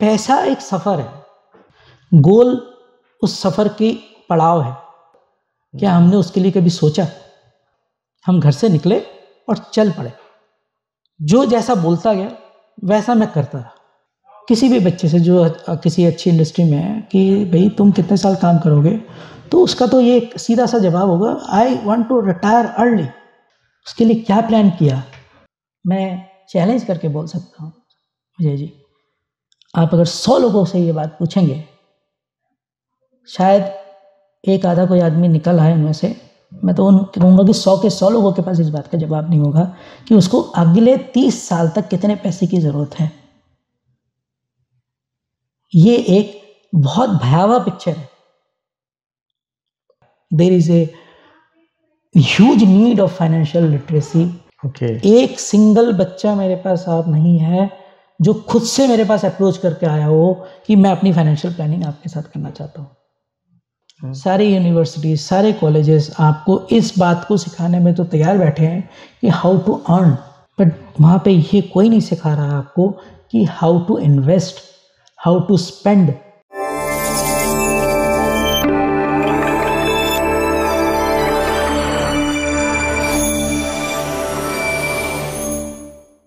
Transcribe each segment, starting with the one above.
पैसा एक सफ़र है, गोल उस सफ़र की पड़ाव है। क्या हमने उसके लिए कभी सोचा? हम घर से निकले और चल पड़े, जो जैसा बोलता गया वैसा मैं करता रहा। किसी भी बच्चे से जो किसी अच्छी इंडस्ट्री में है कि भाई तुम कितने साल काम करोगे, तो उसका तो ये सीधा सा जवाब होगा, I want to retire early. उसके लिए क्या प्लान किया? मैं चैलेंज करके बोल सकता हूँ विजय जी, आप अगर 100 लोगों से ये बात पूछेंगे, शायद एक आधा कोई आदमी निकल आए उनमें से, मैं तो कहूँगा कि 100 के 100 लोगों के पास इस बात का जवाब नहीं होगा कि उसको अगले 30 साल तक कितने पैसे की ज़रूरत है। ये एक बहुत भयावह पिक्चर है। There is a huge need of financial literacy. एक सिंगल बच्चा मेरे पास आप नहीं है जो खुद से मेरे पास अप्रोच करके आया हो कि मैं अपनी फाइनेंशियल प्लानिंग आपके साथ करना चाहता हूँ। सारे यूनिवर्सिटीज, सारे कॉलेजेस आपको इस बात को सिखाने में तो तैयार बैठे हैं कि हाउ टू अर्न, बट वहाँ पे ये कोई नहीं सिखा रहा आपको कि how to invest, how to spend.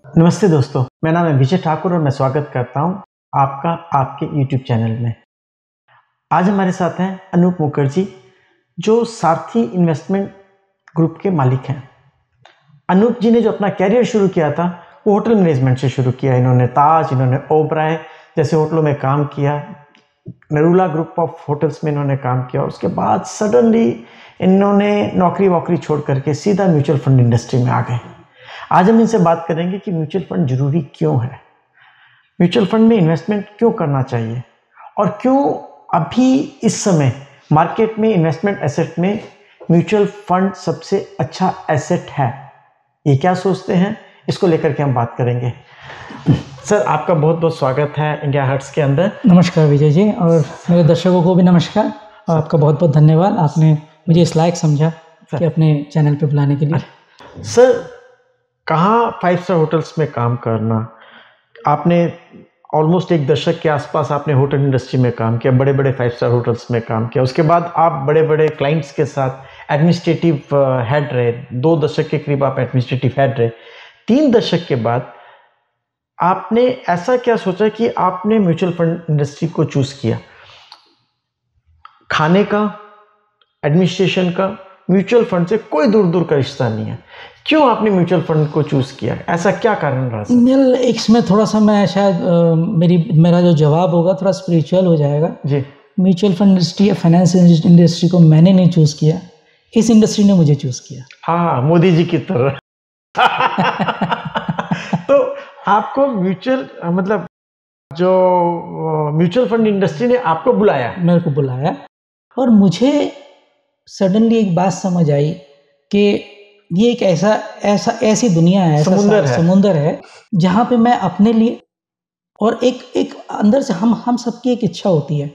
नमस्ते दोस्तों, मेरा नाम है विजय ठाकुर और मैं स्वागत करता हूं आपका आपके YouTube चैनल में। आज हमारे साथ हैं अनूप मुखर्जी, जो सारथी इन्वेस्टमेंट ग्रुप के मालिक हैं। अनूप जी ने जो अपना कैरियर शुरू किया था वो होटल मैनेजमेंट से शुरू किया। इन्होंने ताज, इन्होंने ओबराय जैसे होटलों में काम किया, नरूला ग्रुप ऑफ होटल्स में इन्होंने काम किया। उसके बाद सडनली इन्होंने नौकरी वोकरी छोड़ करके सीधा म्यूचुअल फंड इंडस्ट्री में आ गए। आज हम इनसे बात करेंगे कि म्यूचुअल फंड जरूरी क्यों है, म्यूचुअल फंड में इन्वेस्टमेंट क्यों करना चाहिए और क्यों अभी इस समय मार्केट में इन्वेस्टमेंट एसेट में म्यूचुअल फंड सबसे अच्छा एसेट है। ये क्या सोचते हैं, इसको लेकर के हम बात करेंगे। सर, आपका बहुत बहुत स्वागत है इंडिया हर्ट्स के अंदर। नमस्कार विजय जी, और मेरे दर्शकों को भी नमस्कार और आपका बहुत बहुत धन्यवाद, आपने मुझे इस लायक समझा कि अपने चैनल पे बुलाने के लिए। सर, कहाँ 5 स्टार होटल्स में काम करना, आपने ऑलमोस्ट एक दशक के आसपास आपने होटल इंडस्ट्री में काम किया, बड़े बड़े 5 स्टार होटल्स में काम किया। उसके बाद आप बड़े बड़े क्लाइंट्स के साथ एडमिनिस्ट्रेटिव हेड रहे, 2 दशक के करीब आप एडमिनिस्ट्रेटिव हेड रहे। 3 दशक के बाद आपने ऐसा क्या सोचा कि आपने म्यूचुअल फंड इंडस्ट्री को चूज किया? खाने का, एडमिनिस्ट्रेशन का म्यूचुअल फंड से कोई दूर दूर का रिश्ता नहीं है। क्यों आपने म्यूचुअल फंड को चूज किया? ऐसा क्या कारण रहा? इसमें थोड़ा सा मैं शायद मेरा जो जवाब होगा थोड़ा स्पिरिचुअल हो जाएगा जी। म्यूचुअल फंड इंडस्ट्री या फाइनेंस इंडस्ट्री को मैंने नहीं चूज किया, इस इंडस्ट्री ने मुझे चूज किया। हाँ, मोदी जी की तरह। तो आपको म्यूचुअल फंड इंडस्ट्री ने आपको बुलाया? मेरे को बुलाया और मुझे सडनली एक बात समझ आई कि ये एक ऐसी दुनिया है, समुंदर है जहाँ पे मैं अपने लिए और एक अंदर से हम सबकी एक इच्छा होती है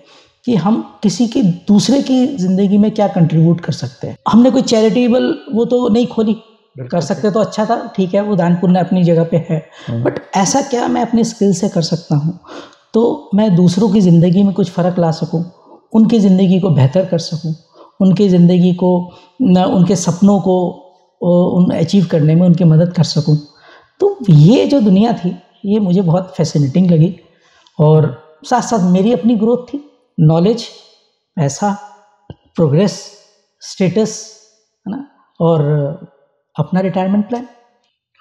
कि हम किसी की दूसरे की जिंदगी में क्या कंट्रीब्यूट कर सकते हैं। हमने कोई चैरिटेबल वो तो नहीं खोली, कर सकते तो अच्छा था, ठीक है, वो दान पुण्य अपनी जगह पे है, बट ऐसा क्या मैं अपने स्किल से कर सकता हूँ तो मैं दूसरों की ज़िंदगी में कुछ फ़र्क ला सकूँ, उनकी ज़िंदगी को बेहतर कर सकूँ, उनकी ज़िंदगी को, उनके सपनों को अचीव करने में उनकी मदद कर सकूं। तो ये जो दुनिया थी ये मुझे बहुत फैसिनेटिंग लगी और साथ साथ मेरी अपनी ग्रोथ थी, नॉलेज, पैसा, प्रोग्रेस, स्टेटस, है ना, और अपना रिटायरमेंट प्लान।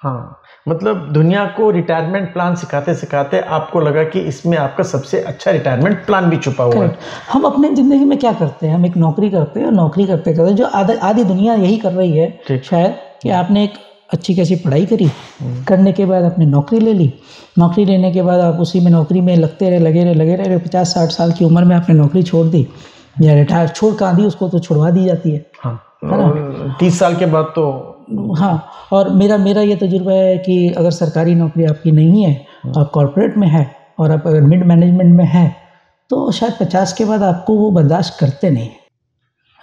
हाँ, मतलब दुनिया को रिटायरमेंट प्लान सिखाते सिखाते आपको लगा कि इसमें आपका सबसे अच्छा रिटायरमेंट प्लान भी छुपा हुआ है। हम अपने ज़िंदगी में क्या करते हैं, हम एक नौकरी करते हैं और नौकरी करते करते जो आधी दुनिया यही कर रही है शायद, कि आपने एक अच्छी कैसी पढ़ाई करी, करने के बाद आपने नौकरी ले ली, नौकरी लेने के बाद आप उसी में नौकरी में लगे रहे 50-60 साल की उम्र में आपने नौकरी छोड़ दी या रिटायर छोड़ कहाँ दी, उसको तो छुड़वा दी जाती है। हाँ, है ना, 30 साल के बाद तो। हाँ, और मेरा ये तजुर्बा है कि अगर सरकारी नौकरी आपकी नहीं है, आप कॉर्पोरेट में है और आप अगर मिड मैनेजमेंट में है तो शायद 50 के बाद आपको वो बर्दाश्त करते नहीं,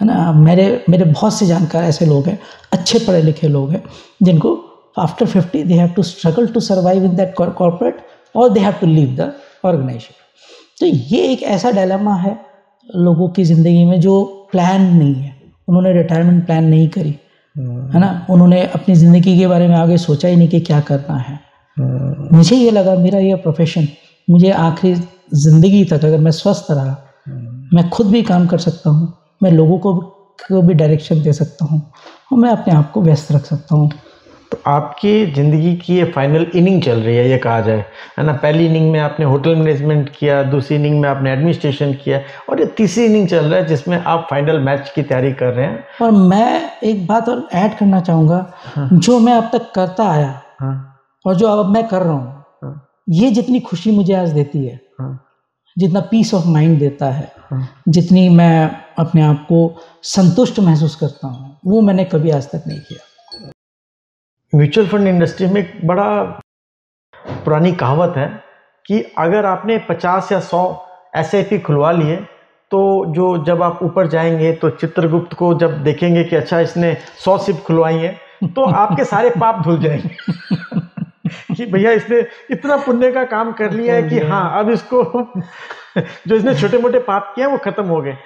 है ना। मेरे बहुत से जानकार ऐसे लोग हैं, अच्छे पढ़े लिखे लोग हैं, जिनको after 50 they have to struggle to survive in that corporate और they have to leave the organisation. तो ये एक ऐसा डायलेमा है लोगों की ज़िंदगी में जो प्लान नहीं है, उन्होंने रिटायरमेंट प्लान नहीं करी है ना, उन्होंने अपनी ज़िंदगी के बारे में आगे सोचा ही नहीं कि क्या करना है। मुझे ये लगा मेरा ये प्रोफेशन, मुझे आखिरी ज़िंदगी तक अगर मैं स्वस्थ रहा, मैं खुद भी काम कर सकता हूँ, मैं लोगों को भी डायरेक्शन दे सकता हूँ और मैं अपने आप को व्यस्त रख सकता हूँ। तो आपकी ज़िंदगी की ये फाइनल इनिंग चल रही है, ये कहा जाए, है ना। पहली इनिंग में आपने होटल मैनेजमेंट किया, दूसरी इनिंग में आपने एडमिनिस्ट्रेशन किया, और ये तीसरी इनिंग चल रहा है जिसमें आप फाइनल मैच की तैयारी कर रहे हैं। और मैं एक बात और ऐड करना चाहूँगा, जो मैं अब तक करता आया और जो अब मैं कर रहा हूँ, ये जितनी खुशी मुझे आज देती है, जितना पीस ऑफ माइंड देता है, जितनी मैं अपने आप को संतुष्ट महसूस करता हूँ, वो मैंने कभी आज तक नहीं किया। म्यूचुअल फंड इंडस्ट्री में एक बड़ा पुरानी कहावत है कि अगर आपने 50 या 100 SIP खुलवा लिए, तो जब आप ऊपर जाएंगे तो चित्रगुप्त को जब देखेंगे कि अच्छा इसने 100 सिप खुलवाई है, तो आपके सारे पाप धुल जाएंगे कि भैया इसने इतना पुण्य का काम कर लिया है कि हाँ, अब इसको जो इसने छोटे मोटे पाप किए वो खत्म हो गए।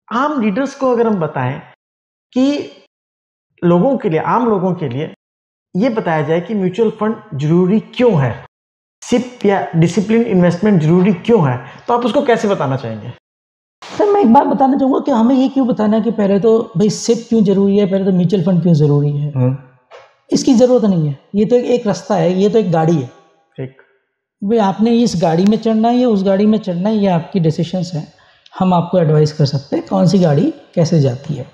आम लीडर्स को अगर हम बताएं कि लोगों के लिए, आम लोगों के लिए ये बताया जाए कि म्यूचुअल फंड जरूरी क्यों है, सिप या डिसिप्लिन इन्वेस्टमेंट जरूरी क्यों है, तो आप उसको कैसे बताना चाहेंगे? सर, मैं एक बात बताना चाहूँगा कि हमें ये क्यों बताना है कि पहले तो भाई सिप क्यों जरूरी है, पहले तो म्यूचुअल फंड क्यों जरूरी है। इसकी ज़रूरत नहीं है, ये तो एक रास्ता है, ये तो एक गाड़ी है। ठीक, भाई आपने इस गाड़ी में चढ़ना है या उस गाड़ी में चढ़ना है, ये आपकी डिसीजंस हैं। हम आपको एडवाइस कर सकते हैं कौन सी गाड़ी कैसे जाती है।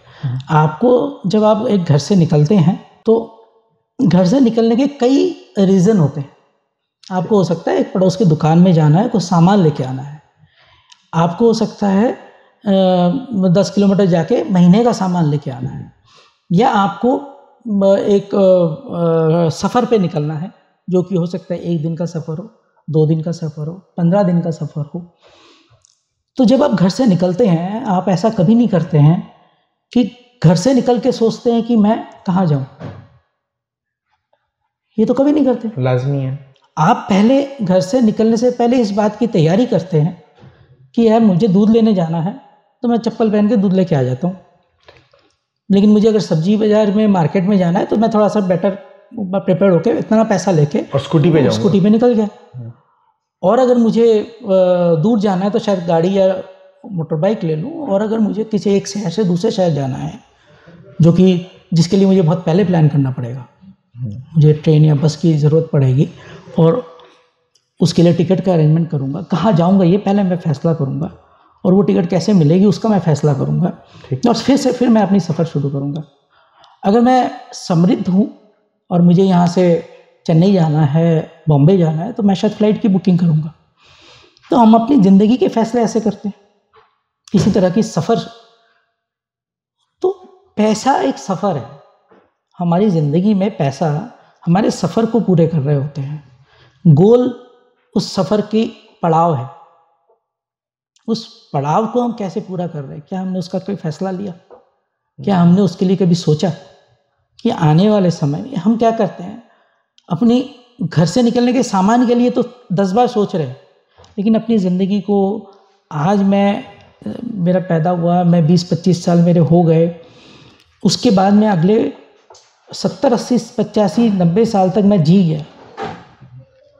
आपको जब आप एक घर से निकलते हैं तो घर से निकलने के कई रीज़न होते हैं। आपको हो सकता है एक पड़ोस की दुकान में जाना है, कुछ सामान लेके आना है। आपको हो सकता है 10 किलोमीटर जाके महीने का सामान लेके आना है, या आपको एक सफ़र पे निकलना है, जो कि हो सकता है 1 दिन का सफ़र हो, 2 दिन का सफ़र हो, 15 दिन का सफ़र हो। तो जब आप घर से निकलते हैं, आप ऐसा कभी नहीं करते हैं कि घर से निकल के सोचते हैं कि मैं कहाँ जाऊँ, ये तो कभी नहीं करते। लाजमी है। आप पहले घर से निकलने से पहले इस बात की तैयारी करते हैं कि यार मुझे दूध लेने जाना है, तो मैं चप्पल पहन के दूध लेके आ जाता हूँ। लेकिन मुझे अगर सब्जी बाजार में, मार्केट में जाना है, तो मैं थोड़ा सा बेटर प्रिपेयर होकर इतना पैसा लेके और स्कूटी पे निकल गया। और अगर मुझे दूर जाना है तो शायद गाड़ी या मोटर बाइक ले लूँ, और अगर मुझे किसी एक शहर से दूसरे शहर जाना है, जो कि जिसके लिए मुझे बहुत पहले प्लान करना पड़ेगा, मुझे ट्रेन या बस की ज़रूरत पड़ेगी, और उसके लिए टिकट का अरेंजमेंट करूँगा, कहाँ जाऊँगा ये पहले मैं फ़ैसला करूँगा, और वो टिकट कैसे मिलेगी उसका मैं फ़ैसला करूँगा, और फिर मैं अपनी सफ़र शुरू करूँगा। अगर मैं समृद्ध हूँ और मुझे यहाँ से चेन्नई जाना है, बॉम्बे जाना है, तो मैं शायद फ़्लाइट की बुकिंग करूँगा। तो हम अपनी ज़िंदगी के फ़ैसले ऐसे करते हैं, किसी तरह की सफ़र। तो पैसा एक सफ़र है, हमारी ज़िंदगी में पैसा हमारे सफ़र को पूरे कर रहे होते हैं। गोल उस सफ़र की पड़ाव है, उस पड़ाव को हम कैसे पूरा कर रहे हैं, क्या हमने उसका कोई फ़ैसला लिया, क्या हमने उसके लिए कभी सोचा कि आने वाले समय में हम क्या करते हैं। अपनी घर से निकलने के सामान के लिए तो 10 बार सोच रहे हैं, लेकिन अपनी ज़िंदगी को आज मेरा पैदा हुआ, मैं 20-25 साल मेरे हो गए, उसके बाद में अगले 70, 80, 85, 90 साल तक मैं जी गया।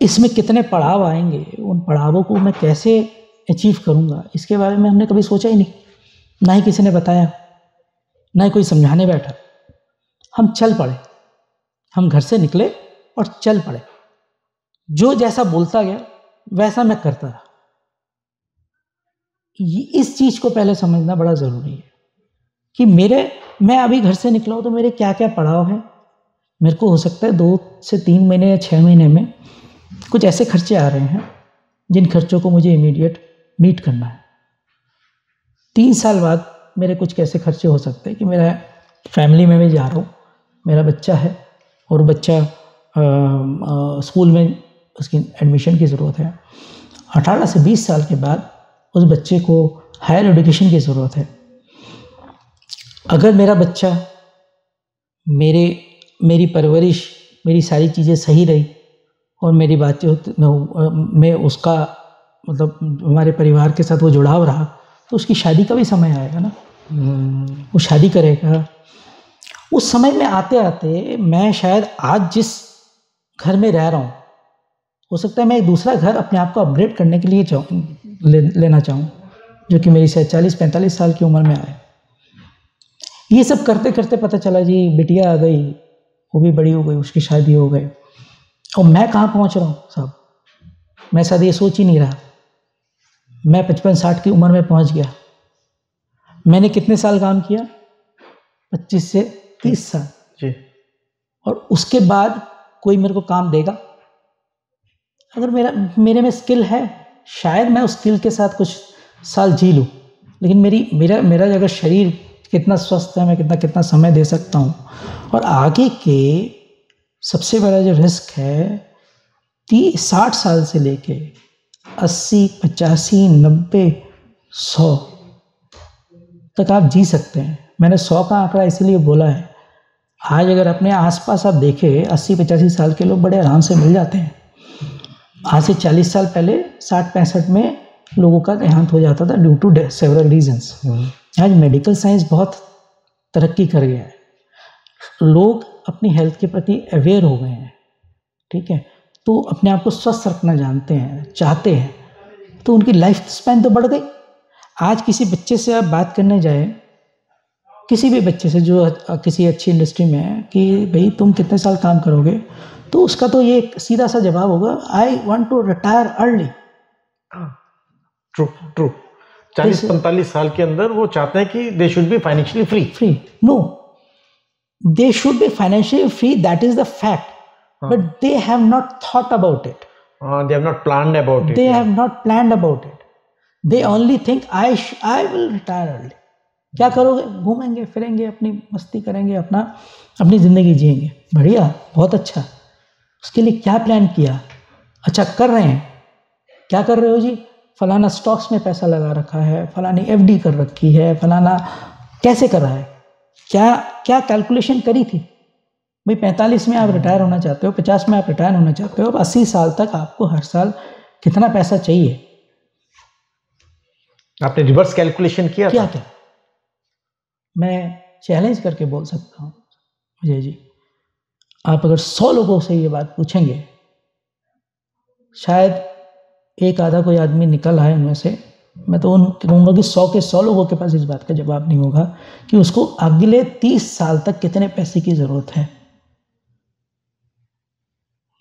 इसमें कितने पड़ाव आएंगे, उन पड़ावों को मैं कैसे अचीव करूँगा, इसके बारे में हमने कभी सोचा ही नहीं, ना ही किसी ने बताया, ना ही कोई समझाने बैठा। हम चल पड़े, हम घर से निकले और चल पड़े। जो जैसा बोलता गया वैसा मैं करता रहा। इस चीज़ को पहले समझना बड़ा ज़रूरी है कि मैं अभी घर से निकला हूँ तो मेरे क्या क्या पड़ाव हैं। मेरे को हो सकता है 2 से 3 महीने या 6 महीने में कुछ ऐसे खर्चे आ रहे हैं जिन खर्चों को मुझे इमीडिएट मीट करना है। 3 साल बाद मेरे कुछ कैसे खर्चे हो सकते हैं कि मेरा फैमिली में मैं जा रहा हूँ, मेरा बच्चा है और बच्चा स्कूल में उसकी एडमिशन की ज़रूरत है। 18 से 20 साल के बाद उस बच्चे को हायर एजुकेशन की ज़रूरत है। अगर मेरा बच्चा, मेरी परवरिश, मेरी सारी चीज़ें सही रही और मेरी बातचीत में उसका मतलब हमारे परिवार के साथ वो जुड़ाव रहा, तो उसकी शादी का भी समय आएगा ना, वो शादी करेगा। उस समय में आते आते मैं शायद आज जिस घर में रह रहा हूँ, हो सकता है मैं एक दूसरा घर अपने आप को अपग्रेड करने के लिए लेना चाहूँ, जो कि मेरी शायद 40-45 साल की उम्र में आए। ये सब करते करते पता चला जी बिटिया आ गई, वो भी बड़ी हो गई, उसकी शादी हो गई, और मैं कहाँ पहुँच रहा हूँ साहब। मैं शायद ये सोच ही नहीं रहा। मैं 55-60 की उम्र में पहुँच गया। मैंने कितने साल काम किया? 25 से 30 साल जी। और उसके बाद कोई मेरे को काम देगा? अगर मेरे में स्किल है, शायद मैं उस स्किल के साथ कुछ साल जी लूँ, लेकिन मेरा अगर शरीर कितना स्वस्थ है, मैं कितना समय दे सकता हूँ। और आगे के सबसे बड़ा जो रिस्क है 60 साल से लेके 80, 85, 90, 100 तक आप जी सकते हैं। मैंने 100 का आंकड़ा इसीलिए बोला है, आज अगर अपने आसपास आप देखें 80-85 साल के लोग बड़े आराम से मिल जाते हैं। आज से 40 साल पहले 60-65 में लोगों का देहांत हो जाता था ड्यू टू सेवरल रीजंस। आज मेडिकल साइंस बहुत तरक्की कर गया है, लोग अपनी हेल्थ के प्रति अवेयर हो गए हैं, ठीक है, तो अपने आप को स्वस्थ रखना जानते हैं, चाहते हैं, तो उनकी लाइफ स्पैन तो बढ़ गई। आज किसी बच्चे से आप बात करने जाए, किसी भी बच्चे से जो किसी अच्छी इंडस्ट्री में है, कि भाई तुम कितने साल काम करोगे, तो उसका तो ये सीधा सा जवाब होगा, I want to retire early. True 40-45 साल के अंदर वो चाहते हैं कि they should be financially free. No, they should be financially free, that is the fact, but they have not thought about it, they have not planned about it. They have not planned about it. They only think I will retire early. क्या करोगे? घूमेंगे फिरेंगे, अपनी मस्ती करेंगे, अपनी ज़िंदगी जिएंगे। बढ़िया, बहुत अच्छा। उसके लिए क्या प्लान किया? अच्छा कर रहे हैं, क्या कर रहे हो जी? फलाना स्टॉक्स में पैसा लगा रखा है, फलानी FD कर रखी है, फलाना कैसे कर रहा है, क्या कैलकुलेशन करी थी? भाई 45 में आप रिटायर होना चाहते हो, 50 में आप रिटायर होना चाहते हो, अब 80 साल तक आपको हर साल कितना पैसा चाहिए? आपने रिवर्स कैलकुलेशन किया? क्या मैं चैलेंज करके बोल सकता हूँ अजय जी, आप अगर 100 लोगों से ये बात पूछेंगे, शायद एक आधा कोई आदमी निकल आए उनमें से, मैं तो कहूँगा कि 100 के 100 लोगों के पास इस बात का जवाब नहीं होगा कि उसको अगले 30 साल तक कितने पैसे की ज़रूरत है।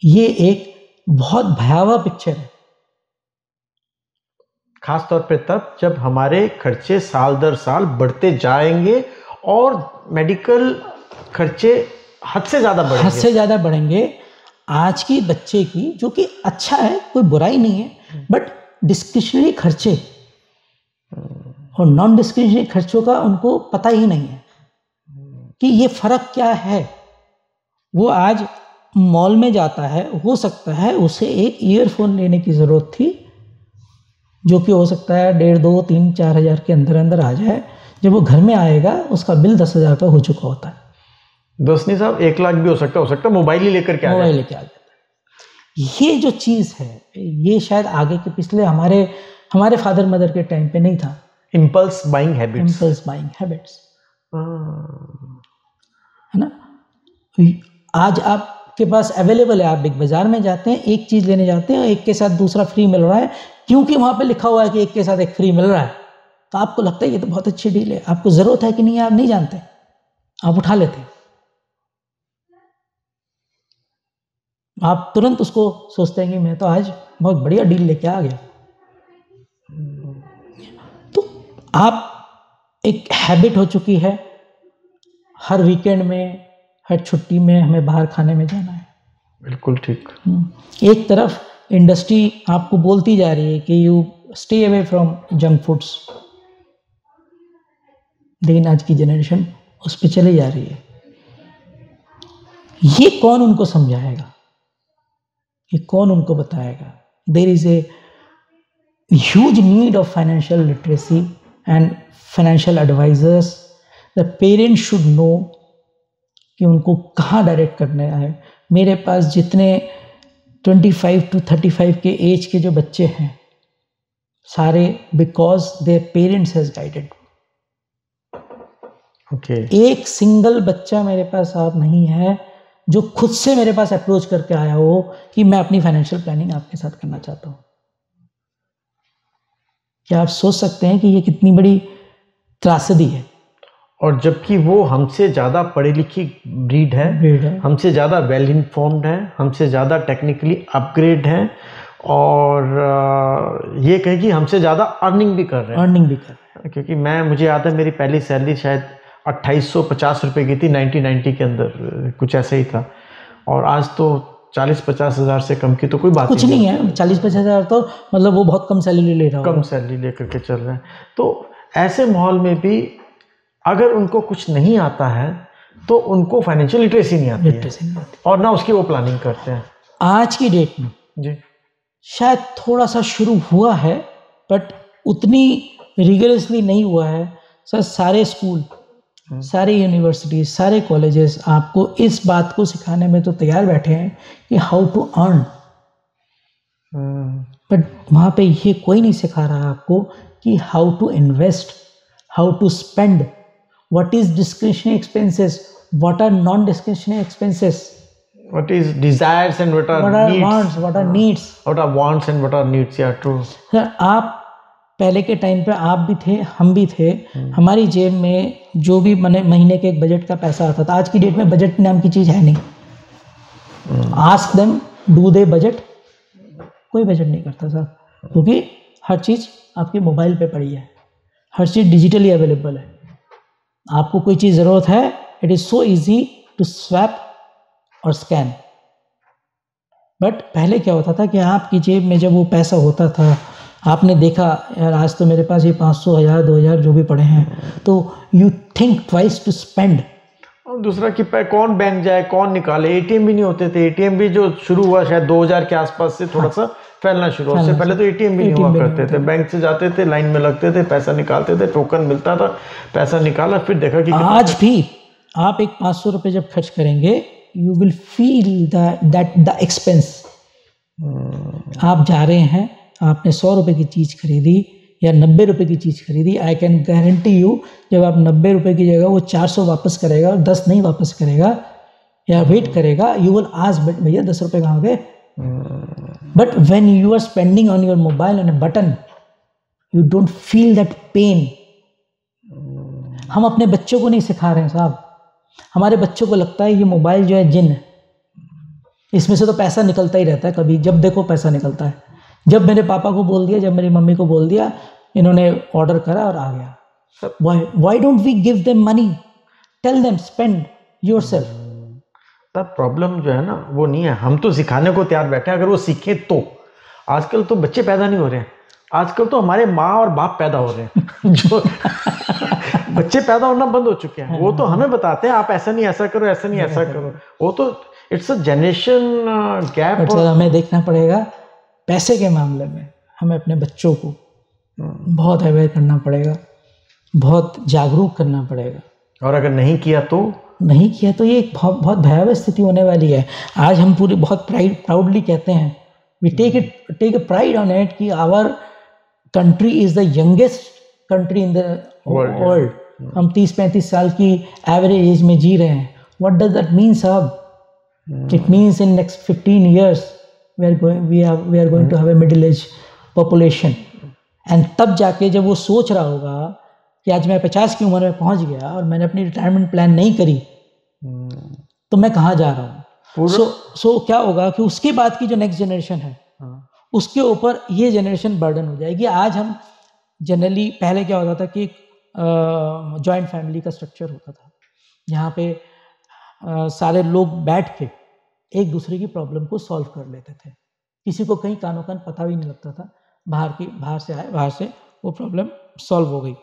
ये एक बहुत भयावह पिक्चर है, खास तौर पे तब जब हमारे खर्चे साल दर साल बढ़ते जाएंगे और मेडिकल खर्चे हद से ज़्यादा बढ़ेंगे। आज की बच्चे की, जो कि अच्छा है, कोई बुराई नहीं है, बट डिस्क्रिशनरी खर्चे और नॉन डिस्क्रिशनरी खर्चों का उनको पता ही नहीं है कि ये फर्क क्या है। वो आज मॉल में जाता है, हो सकता है उसे एक ईयरफोन लेने की ज़रूरत थी, जो कि हो सकता है 1.5, 2, 3, 4 हज़ार के अंदर आ जाए। जब वो घर में आएगा उसका बिल 10,000 का हो चुका होता है। 10 नहीं साहब, 1 लाख भी हो सकता है, मोबाइल ही लेकर के आ जाता है। ये जो चीज़ है, ये शायद आगे के पिछले हमारे फादर मदर के टाइम पे नहीं था। इम्पल्स बाइंग हैबिट्स है ना। आज आपके पास अवेलेबल है, आप बिग बाजार में जाते हैं, एक चीज़ लेने जाते हैं, एक के साथ दूसरा फ्री मिल रहा है, क्योंकि वहाँ पे लिखा हुआ है कि एक के साथ एक फ्री मिल रहा है, तो आपको लगता है ये तो बहुत अच्छी डील है। आपको ज़रूरत है कि नहीं आप नहीं जानते, आप उठा लेते हैं, आप तुरंत उसको सोचते हैं कि मैं तो आज बहुत बढ़िया डील लेके आ गया। तो आप एक हैबिट हो चुकी है, हर वीकेंड में, हर छुट्टी में हमें बाहर खाने में जाना है। बिल्कुल ठीक। एक तरफ इंडस्ट्री आपको बोलती जा रही है कि you stay away from junk foods, लेकिन आज की जनरेशन उस पर चली जा रही है। ये कौन उनको समझाएगा, ये कौन उनको बताएगा? There is a huge need of financial literacy and financial advisors. The parents should know कि उनको कहाँ डायरेक्ट करना है। मेरे पास जितने 25 to 35 के एज के जो बच्चे हैं, सारे because their parents has guided. Okay. एक सिंगल बच्चा मेरे पास आप नहीं है जो खुद से मेरे पास अप्रोच करके आया हो कि मैं अपनी फाइनेंशियल प्लानिंग आपके साथ करना चाहता हूँ। क्या आप सोच सकते हैं कि ये कितनी बड़ी त्रासदी है? और जबकि वो हमसे ज़्यादा पढ़ी लिखी ब्रीड है, हमसे ज़्यादा वेल इन्फॉर्म्ड है, हमसे ज़्यादा टेक्निकली अपग्रेड है, और ये कहें कि हमसे ज़्यादा अर्निंग भी कर रहे हैं। क्योंकि मुझे याद है मेरी पहली सैलरी शायद 2850 रुपये की थी 1990 के अंदर, कुछ ऐसे ही था। और आज तो 40-50 हज़ार से कम की तो कोई बात कुछ नहीं है। 40-50 हज़ार तो मतलब वो बहुत कम सैलरी ले रहा है, कम सैलरी लेकर के चल रहे हैं। तो ऐसे माहौल में भी अगर उनको कुछ नहीं आता है तो उनको फाइनेंशियल लिटरेसी नहीं आती है, और ना उसकी वो प्लानिंग करते हैं। आज की डेट में जी शायद थोड़ा सा शुरू हुआ है, बट उतनी रिगरसली नहीं हुआ है। सर, सारे स्कूल, सारे यूनिवर्सिटीज, सारे कॉलेजेस आपको इस बात को सिखाने में तो तैयार बैठे हैं कि हाउ टू अर्न, बट वहाँ पे ये कोई नहीं सिखा रहा आपको कि how to invest, how to spend, what is discretionary expenses, what are non discretionary expenses, what is desires and what are needs, wants, what are needs, what are wants and what are needs. Yeah, true. Sir, आप पहले के time पे आप भी थे, हम भी थे, हमारी जेब में जो भी महीने के एक बजट का पैसा आता था। आज की डेट में बजट नाम की चीज़ है नहीं। Ask them do they budget, कोई बजट नहीं करता सर, क्योंकि हर चीज़ आपके मोबाइल पे पड़ी है, हर चीज़ डिजिटली अवेलेबल है। आपको कोई चीज़ ज़रूरत है, it is so easy to swipe और स्कैन। बट पहले क्या होता था कि आपकी जेब में जब वो पैसा होता था, आपने देखा यार आज तो मेरे पास ये 500, 1000, 2000 जो भी पड़े हैं, तो you think twice to spend. और दूसरा कि कौन बैंक जाए, कौन निकाले। एटीएम भी नहीं होते थे। एटीएम भी जो शुरू हुआ शायद 2000 के आसपास से थोड़ा सा फैलना शुरू हुआ। उससे पहले तो एटीएम भी नहीं हुआ करते थे। बैंक से जाते थे, लाइन में लगते थे, पैसा निकालते थे, टोकन मिलता था, पैसा निकाला, फिर देखा कि आज भी आप एक 500 रुपये जब खर्च करेंगे, you will feel that the expense. आप जा रहे हैं, आपने 100 रुपये की चीज़ खरीदी या 90 रुपये की चीज़ खरीदी, आई कैन गारंटी यू जब आप 90 रुपये की जगह वो 400 वापस करेगा और 10 नहीं वापस करेगा या वेट करेगा, यू विल आस्क भैया 10 रुपये कहाँ गए। But when you are spending on your mobile on a button, you don't feel that pain. हम अपने बच्चों को नहीं सिखा रहे हैं साहब। हमारे बच्चों को लगता है ये मोबाइल जो है जिन है, इसमें से तो पैसा निकलता ही रहता है, कभी जब देखो पैसा निकलता है। जब मेरे पापा को बोल दिया, जब मेरी मम्मी को बोल दिया, इन्होंने ऑर्डर करा और आ गया। Why don't we give them money? Tell them spend yourself. तब प्रॉब्लम जो है ना वो नहीं है, हम तो सिखाने को तैयार बैठे हैं, अगर वो सीखे तो। आजकल तो बच्चे पैदा नहीं हो रहे हैं, आजकल तो हमारे माँ और बाप पैदा हो रहे हैं जो बच्चे पैदा होना बंद हो चुके हैं। वो तो हमें बताते हैं आप ऐसा नहीं ऐसा करो, ऐसा नहीं ऐसा करो। वो तो इट्स अ जनरेशन गैप। हमें देखना पड़ेगा पैसे के मामले में, हमें अपने बच्चों को बहुत अवेयर करना पड़ेगा, बहुत जागरूक करना पड़ेगा। और अगर नहीं किया तो ये बहुत भयावह स्थिति होने वाली है। आज हम पूरे बहुत प्राउडली कहते हैं, we take a pride on it कि our country is the youngest country in the world. हम 30-35 साल की एवरेज एज में जी रहे हैं। व्हाट डज दैट मीन साहब? It means in next 15 years we are going to have a middle age population। And तब जाके जब वो सोच रहा होगा कि आज मैं 50 की उम्र में पहुंच गया और मैंने अपनी रिटायरमेंट प्लान नहीं करी, तो मैं कहाँ जा रहा हूँ। सो क्या होगा कि उसके बाद की जो नेक्स्ट जनरेशन है उसके ऊपर ये जनरेशन बर्डन हो जाएगी। आज हम जनरली, पहले क्या होता था कि जॉइंट फैमिली का स्ट्रक्चर होता था, जहाँ पे सारे लोग बैठ के एक दूसरे की प्रॉब्लम को सॉल्व कर लेते थे। किसी को कहीं कानों कान पता भी नहीं लगता था, बाहर से वो प्रॉब्लम सॉल्व हो गई,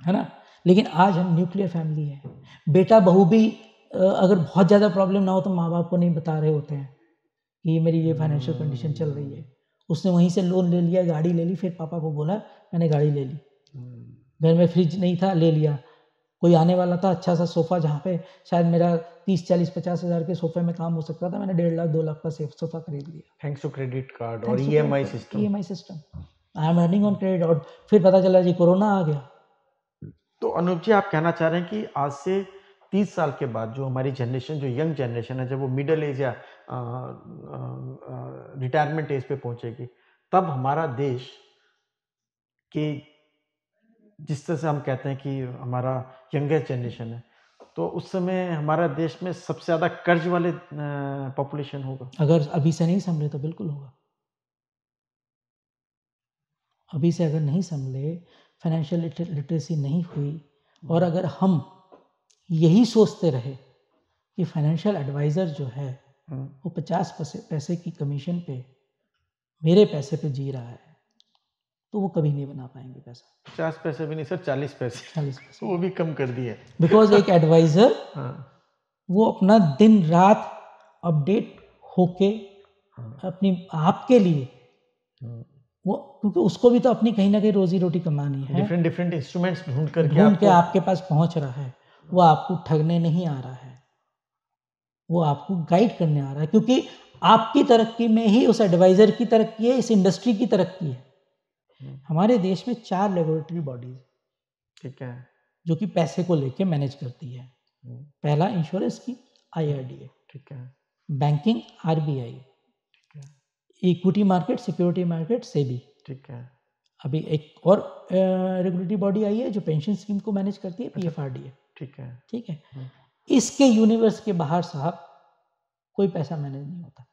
है ना। लेकिन आज हम न्यूक्लियर फैमिली है। बेटा बहू भी अगर बहुत ज़्यादा प्रॉब्लम ना हो तो माँ बाप को नहीं बता रहे होते हैं कि मेरी ये फाइनेंशियल कंडीशन चल रही है। उसने वहीं से लोन ले लिया, गाड़ी ले ली, फिर पापा को बोला मैंने गाड़ी ले ली। घर में फ्रिज नहीं था, ले लिया। कोई आने वाला था, अच्छा सा सोफ़ा जहाँ पे शायद मेरा 30, 40, 50 हज़ार के सोफे में काम हो सकता था, मैंने 1.5 लाख 2 लाख का सोफ़ा खरीद लिया, थैंक्स टू क्रेडिट कार्ड और EMI system. I am earning on credit, और फिर पता चला जी कोरोना आ गया। तो अनूप जी, आप कहना चाह रहे हैं कि आज से 30 साल के बाद जो हमारी जनरेशन, जो यंग जनरेशन है, जब वो मिडिल एज या रिटायरमेंट एज पे पहुंचेगी, तब हमारा देश के, जिस तरह से हम कहते हैं कि हमारा यंगेस्ट जनरेशन है, तो उस समय हमारा देश में सबसे ज़्यादा कर्ज वाले पॉपुलेशन होगा। अगर अभी से नहीं संभले तो बिल्कुल होगा। अभी से अगर नहीं संभले, फाइनेंशियल लिटरेसी नहीं हुई, और अगर हम यही सोचते रहे कि फाइनेंशियल एडवाइज़र जो है वो 50 पैसे की कमीशन पे, मेरे पैसे पे जी रहा है, तो वो कभी नहीं बना पाएंगे पैसा। 50 पैसे भी नहीं सर, 40 पैसे, 40 पैसे वो भी कम कर दिए। बिकॉज एक एडवाइज़र वो अपना दिन रात अपडेट होके अपनी आपके लिए, वो क्योंकि उसको भी तो अपनी कहीं ना कहीं रोजी रोटी कमानी है, डिफरेंट इंस्ट्रूमेंट्स ढूंढ के आपके पास पहुंच रहा है। वो आपको ठगने नहीं आ रहा है, वो आपको गाइड करने आ रहा है, क्योंकि आपकी तरक्की में ही उस एडवाइजर की तरक्की है, इस इंडस्ट्री की तरक्की है। हमारे देश में 4 रेगुलेटरी बॉडीज, ठीक है, जो कि पैसे को लेके मैनेज करती है। पहला इंश्योरेंस की IRDA, ठीक है, banking RBI, equity market, security market SEBI, ठीक है। अभी एक और रेगुलेटरी बॉडी आई है जो पेंशन स्कीम को मैनेज करती है, PFRDA, ठीक है, ठीक है। इसके यूनिवर्स के बाहर साहब कोई पैसा मैनेज नहीं होता।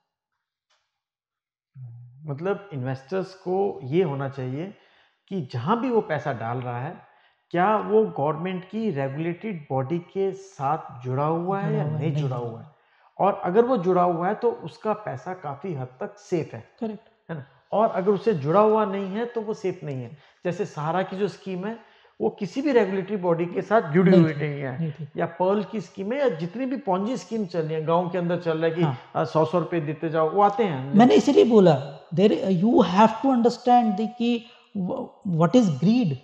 मतलब इन्वेस्टर्स को ये होना चाहिए कि जहां भी वो पैसा डाल रहा है, क्या वो गवर्नमेंट की रेगुलेटेड बॉडी के साथ जुड़ा हुआ है या नहीं जुड़ा हुआ है, और अगर वो जुड़ा हुआ है तो उसका पैसा काफी हद तक सेफ है। करेक्ट है ना, और अगर उससे जुड़ा हुआ नहीं है तो वो सेफ नहीं है। जैसे सहारा की जो स्कीम है वो किसी भी रेगुलेटरी बॉडी के साथ जुड़ी हुई नहीं है, या पर्ल की स्कीम है, या जितनी भी पॉन्जी स्कीम चल रही है गांव के अंदर चल रहा है कि 100 रुपए देते जाओ, वो आते हैं। मैंने इसीलिए बोला there you have to understand कि व्हाट इज ग्रीड।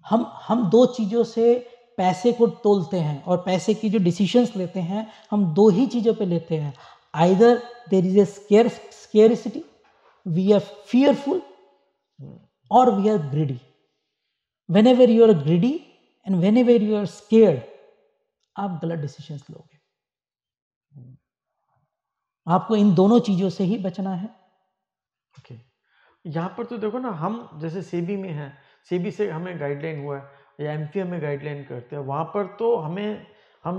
हम दो चीजों से पैसे को तोलते हैं, और पैसे की जो डिसीजंस लेते हैं हम दो ही चीजों पे लेते हैं। Either there is a scarcity, we are fearful, और we are greedy. whenever you are greedy and whenever you are scared, आप गलत डिसीजंस लोगे। आपको इन दोनों चीजों से ही बचना है। ओके, यहाँ पर तो देखो ना, हम जैसे सेबी में हैं, सेबी से हमें गाइडलाइन हुआ है, या एमपी हमें गाइडलाइन करते हैं, वहाँ पर तो हम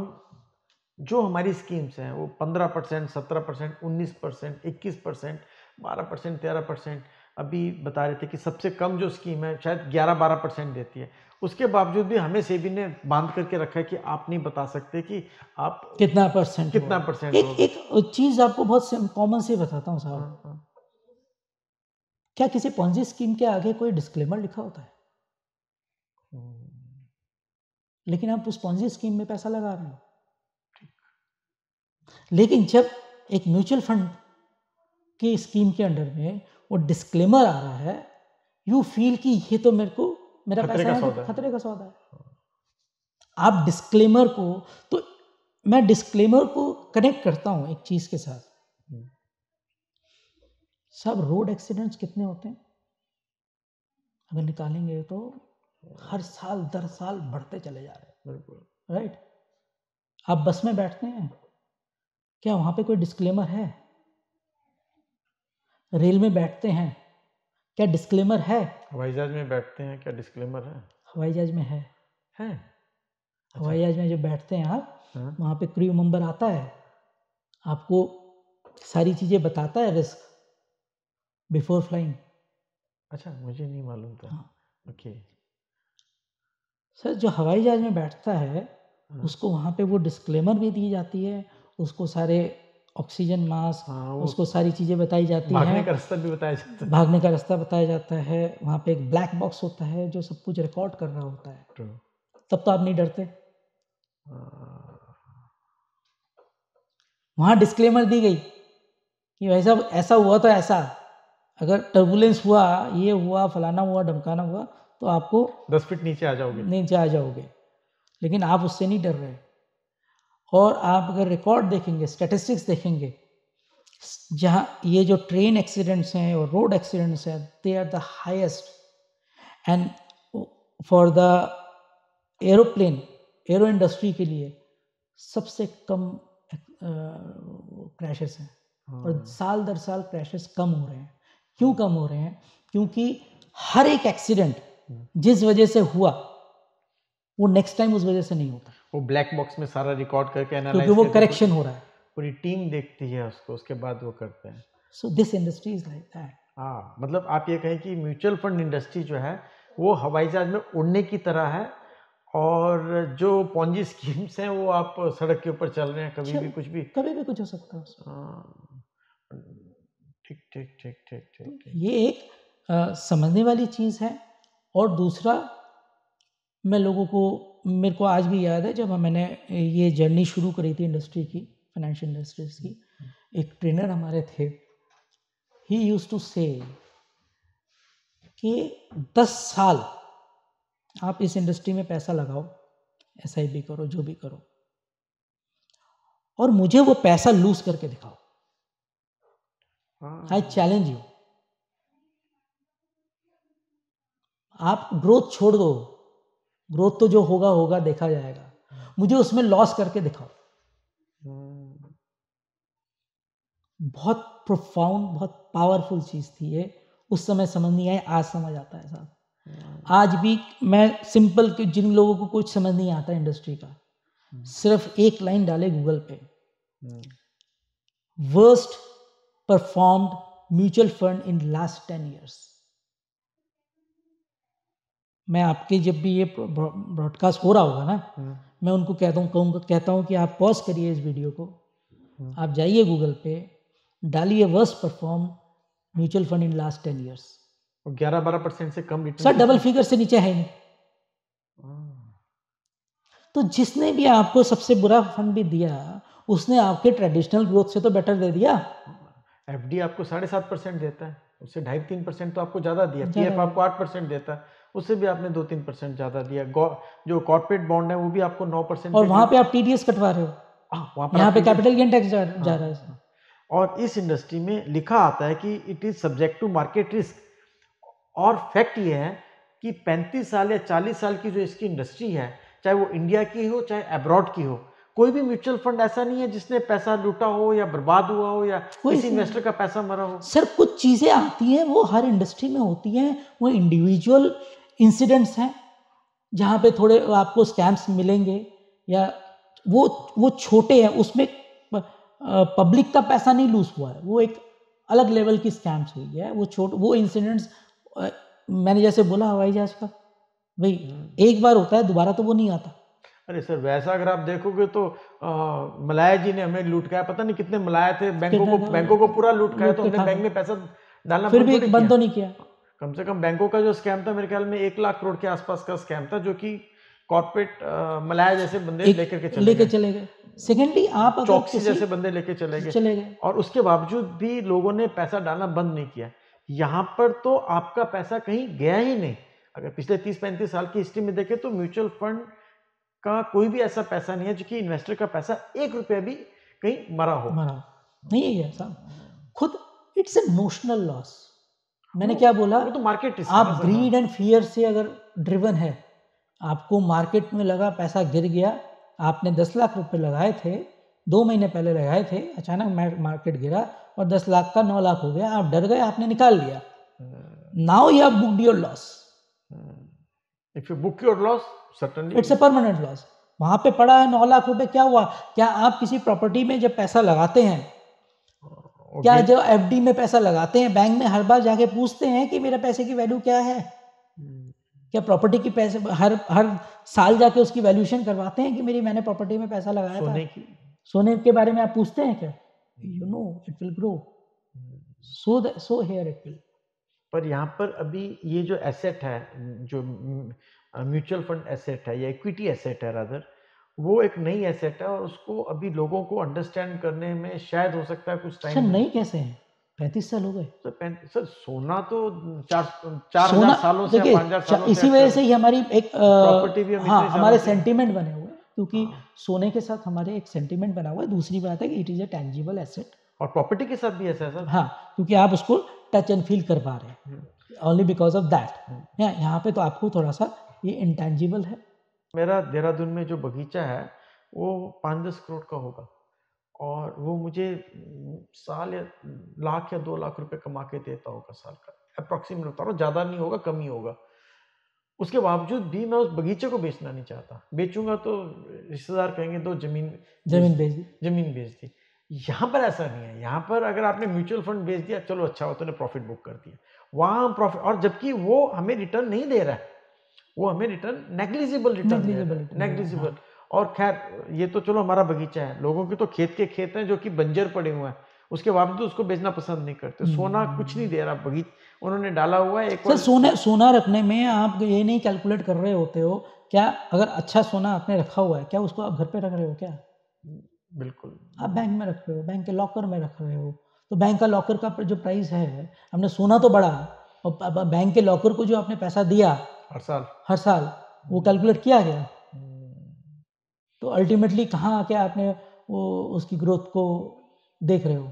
जो हमारी स्कीम्स हैं वो 15%, 17%, 19%, 21%, 12%, 13%, अभी बता रहे थे कि सबसे कम जो स्कीम है शायद 11-12% देती है। उसके बावजूद भी हमें सेबी ने बांध करके रखा है कि आप नहीं बता सकते कि आप कितना परसेंट एक चीज आपको बहुत कॉमन से बताता हूँ साहब। क्या किसी पॉन्जी स्कीम के आगे कोई डिस्क्लेमर लिखा होता है? लेकिन आप उस पॉन्जी स्कीम में पैसा लगा रहे हो। लेकिन जब एक म्यूचुअल फंड की स्कीम के अंडर में वो डिस्क्लेमर आ रहा है, यू फील कि ये तो मेरा पैसा खतरे का सौदा है। आप डिस्क्लेमर को, तो मैं डिस्क्लेमर को कनेक्ट करता हूं एक चीज के साथ। सब रोड एक्सीडेंट्स कितने होते हैं अगर निकालेंगे तो हर साल दर साल बढ़ते चले जा रहे हैं, राइट? आप बस में बैठते हैं, क्या वहां पे कोई डिस्क्लेमर है? रेल में बैठते हैं, क्या डिस्क्लेमर है? हवाई जहाज में बैठते हैं, क्या डिस्क्लेमर है? हवाई जहाज में है। अच्छा। हवाई जहाज में जब बैठते हैं आप, वहां पे क्रू मेंबर आता है, आपको सारी चीजें बताता है रिस्क बिफोर फ्लाइंग। अच्छा, मुझे नहीं मालूम था। ओके सर, जो हवाई जहाज में बैठता है उसको वहां पे वो डिस्क्लेमर भी दी जाती है, उसको सारे ऑक्सीजन मास्क, उसको सारी चीजें बताई जाती है, भागने का रास्ता भी बताया जाता है, भागने का रास्ता बताया जाता है। वहां पे एक ब्लैक बॉक्स होता है जो सब कुछ रिकॉर्ड कर रहा होता है। तब तो आप नहीं डरते। वहां डिस्क्लेमर दी गई कि भाई साहब ऐसा हुआ तो ऐसा, अगर टर्बुलेंस हुआ, ये हुआ, फलाना हुआ, ढमकाना हुआ, तो आपको 10 फीट नीचे आ जाओगे। लेकिन आप उससे नहीं डर रहे। और आप अगर रिकॉर्ड देखेंगे, स्टैटिस्टिक्स देखेंगे, जहाँ ये जो ट्रेन एक्सीडेंट्स हैं और रोड एक्सीडेंट्स हैं, they are the highest, and for the aeroplane, aero industry के लिए सबसे कम क्रैशेस हैं। और साल दर साल क्रैशेस कम हो रहे हैं। क्यों कम हो रहे हैं? क्योंकि हर एक एक्सीडेंट जिस वजह से हुआ वो नेक्स्ट टाइम उस वजह से नहीं होता। वो ब्लैक बॉक्स में सारा रिकॉर्ड करके एनालाइज, क्योंकि वो करेक्शन हो रहा है, पूरी टीम देखती है उसको, उसके बाद वो करते हैं। So this industry is like that. हाँ, मतलब आप ये कहें कि म्यूचुअल फंड इंडस्ट्री जो है वो हवाई जहाज में उड़ने की तरह है, और जो पॉन्जी स्कीम्स हैं वो आप सड़क के ऊपर चल रहे हैं, कभी भी कुछ हो सकता है। ठीक ठीक ठीक ठीक ठीक। ये एक समझने वाली चीज़ है। और दूसरा, मैं लोगों को, मेरे को आज भी याद है जब मैंने ये जर्नी शुरू करी थी इंडस्ट्री की, फाइनेंशियल इंडस्ट्रीज की, एक ट्रेनर हमारे थे, ही यूज्ड टू से कि 10 साल आप इस इंडस्ट्री में पैसा लगाओ, SIP करो, जो भी करो, और मुझे वो पैसा लूज करके दिखाओ। I challenge you. आप ग्रोथ छोड़ दो, ग्रोथ तो जो होगा होगा, देखा जाएगा, मुझे उसमें लॉस करके दिखाओ। बहुत प्रोफाउंड, बहुत पावरफुल चीज थी ये। उस समय समझ नहीं आई, आज समझ आता है साहब। आज भी मैं सिंपल, जिन लोगों को कुछ समझ नहीं आता इंडस्ट्री का, सिर्फ एक लाइन डाले गूगल पे, worst performed mutual fund in last 10 years। मैं आपके, जब भी ये ब्रॉडकास्ट हो रहा होगा ना, मैं उनको कहता हूँ कि आप पॉज करिए इस वीडियो को, आप जाइए गूगल पे, डालिए worst perform mutual fund in last 10 years। 11-12% से कम रिटर्न, सर डबल फिगर से नीचे है नहीं। तो जिसने भी आपको सबसे बुरा फंड भी दिया, उसने आपके ट्रेडिशनल ग्रोथ से तो बेटर दे दिया। FD आपको 7.5% देता है, उससे 2.5-3% तो आपको ज्यादा दिया। PF आपको 8% देता है, उससे भी आपने 2-3% ज्यादा दिया। जो कॉर्पोरेट बॉन्ड है वो भी आपको 9%, और वहां पे आप TDS कटवा रहे हो, यहाँ पे कैपिटल गेन टैक्स जा रहा है। और इस इंडस्ट्री में लिखा आता है कि it is subject to market risk. और फैक्ट ये है कि 35 साल या 40 साल की जो इसकी इंडस्ट्री है, चाहे वो इंडिया की हो चाहे अब्रॉड की हो, कोई भी म्यूचुअल फंड ऐसा नहीं है जिसने पैसा लूटा हो या बर्बाद हुआ हो या किसी इन्वेस्टर का पैसा मरा हो। सर कुछ चीजें आती हैं वो हर इंडस्ट्री में होती हैं, वो इंडिविजुअल इंसिडेंट्स हैं जहाँ पे थोड़े आपको स्कैम्स मिलेंगे, या वो छोटे हैं, उसमें पब्लिक का पैसा नहीं लूज हुआ है, वो एक अलग लेवल की स्कैम्स हुई है। वो इंसिडेंट्स, मैंने जैसे बोला हवाई जहाज का, भाई एक बार होता है, दोबारा तो वो नहीं आता। अरे सर, वैसा अगर आप देखोगे तो मलाया जी ने हमें लूट खाया, पता नहीं कितने मलाए थे, बैंकों को पूरा लूट खाया, तो हमने बैंक में पैसा डालना फिर भी बंद तो नहीं किया। कम से कम बैंकों का जो स्कैम था मेरे ख्याल में 1 लाख करोड़ के आसपास का स्कैम था, जो कि कॉर्पोरेट मलाया जैसे बंदे लेके चले गए। सेकेंडली आप अगर चौकसी जैसे बंदे लेके चले गए, और उसके बावजूद भी लोगों ने पैसा डालना बंद नहीं किया। यहाँ पर तो आपका पैसा कहीं गया ही नहीं। अगर पिछले 30-35 साल की हिस्ट्री में देखें तो म्यूचुअल फंड का कोई भी ऐसा पैसा नहीं है जो कि इन्वेस्टर का पैसा 1 रुपया भी कहीं मरा नहीं है साहब। खुद इट्स ए नोशनल लॉस। मैंने क्या बोला, वो तो मार्केट रिस्क। आप ग्रीड एंड फियर से अगर ड्रिवन है, आपको मार्केट में लगा पैसा गिर गया, आपने 10 लाख रुपए लगाए थे, 2 महीने पहले लगाए थे, अचानक मार्केट गिरा और 10 लाख का 9 लाख हो गया, आप डर गए, आपने निकाल लिया। Now you have booked your loss. If you book your loss, certainly it's a permanent loss. वहां पे पड़ा है 9 लाख रुपए, क्या हुआ? क्या आप किसी प्रॉपर्टी में जब पैसा लगाते हैं, क्या जो FD में पैसा लगाते हैं, बैंक में हर बार जाके पूछते हैं कि मेरे पैसे की वैल्यू क्या है? क्या प्रॉपर्टी की पैसे हर साल जाके उसकी वैल्यूएशन करवाते हैं कि मैंने प्रॉपर्टी में पैसा लगाया था? सोने के बारे में आप पूछते हैं क्या? You know it will grow, so here it will. पर यहाँ पर अभी ये जो एसेट है, जो म्यूचुअल फंड एसेट है या इक्विटी एसेट है रादर, वो एक नई एसेट है, और उसको अभी लोगों को अंडरस्टैंड करने में शायद हो सकता है कुछ टाइम। सर नहीं कैसे हैं? 35 साल हो गए सर। सोना तो 4,000 सालों से, 5,000 सालों से, इसी वजह से ही हमारी एक प्रॉपर्टी भी हमारे सेंटीमेंट बने हुए हैं, क्योंकि सोने के साथ हमारे एक सेंटीमेंट बना हुआ है। दूसरी बात है कि it is a tangible asset, और प्रॉपर्टी के साथ भी ऐसा है सर? हाँ, क्योंकि आप उसको टच एंड फील कर पा रहे हैं, ओनली बिकॉज ऑफ दैट। यहाँ पे तो आपको थोड़ा सा ये इंटेंजिबल है। मेरा देहरादून में जो बगीचा है वो 5-10 करोड़ का होगा, और वो मुझे साल या लाख या 2 लाख रुपए कमा के देता होगा साल का, अप्रोक्सीमेट बता रहा हूँ, ज़्यादा नहीं होगा, कम ही होगा। उसके बावजूद भी मैं उस बगीचे को बेचना नहीं चाहता। बेचूंगा तो रिश्तेदार कहेंगे दो जमीन बेच दी। जमीन बेच दी। यहाँ पर ऐसा नहीं है। यहाँ पर अगर आपने म्यूचुअल फंड बेच दिया, चलो अच्छा हो, तूने प्रॉफिट बुक कर दिया, वहाँ प्रॉफिट, और जबकि वो हमें रिटर्न नहीं दे रहा है, वो हमें रिटर्न नेग्लिजिबल रिटर्न दे रहा है, नेग्लिजिबल। और खैर ये तो चलो हमारा बगीचा है, लोगों के तो खेत के खेत हैं जो कि बंजर पड़े हुए हैं, उसके बावजूद उसको बेचना पसंद नहीं करते। सोना कुछ नहीं दे रहा, बगीचा उन्होंने डाला हुआ है। एक सर सोना रखने में आप ये नहीं कैलकुलेट कर रहे होते हो क्या, अगर अच्छा सोना आपने रखा हुआ है, क्या उसको आप घर पे रख रहे हो क्या? बिल्कुल। आप बैंक में रख रहे हो, बैंक के लॉकर में रख रहे हो, तो बैंक का लॉकर का जो प्राइस है, हमने सोना तो बढ़ा, और बैंक के लॉकर को जो आपने पैसा दिया हर साल वो कैलकुलेट किया गया, तो अल्टीमेटली कहाँ आके आपने वो उसकी ग्रोथ को देख रहे हो।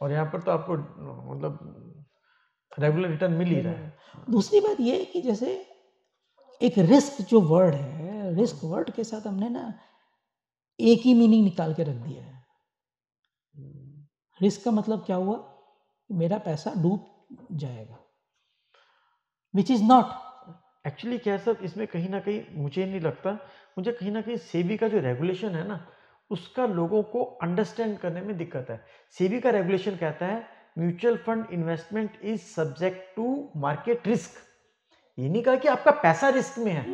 और यहाँ पर तो आपको मतलब रेगुलर रिटर्न मिल ही रहा है। दूसरी बात ये है कि जैसे एक रिस्क जो वर्ड है, रिस्क वर्ड के साथ हमने ना एक ही मीनिंग निकाल के रख दिया है। रिस्क का मतलब क्या हुआ, मेरा पैसा डूब जाएगा, विच इज नॉट एक्चुअली। क्या सर, इसमें कहीं ना कहीं मुझे नहीं लगता, मुझे कहीं ना कहीं सेबी का जो रेगुलेशन है ना, उसका लोगों को अंडरस्टैंड करने में दिक्कत है। सेबी का रेगुलेशन कहता है mutual fund investment is subject to market risk. ये नहीं कहा कि आपका पैसा रिस्क में है,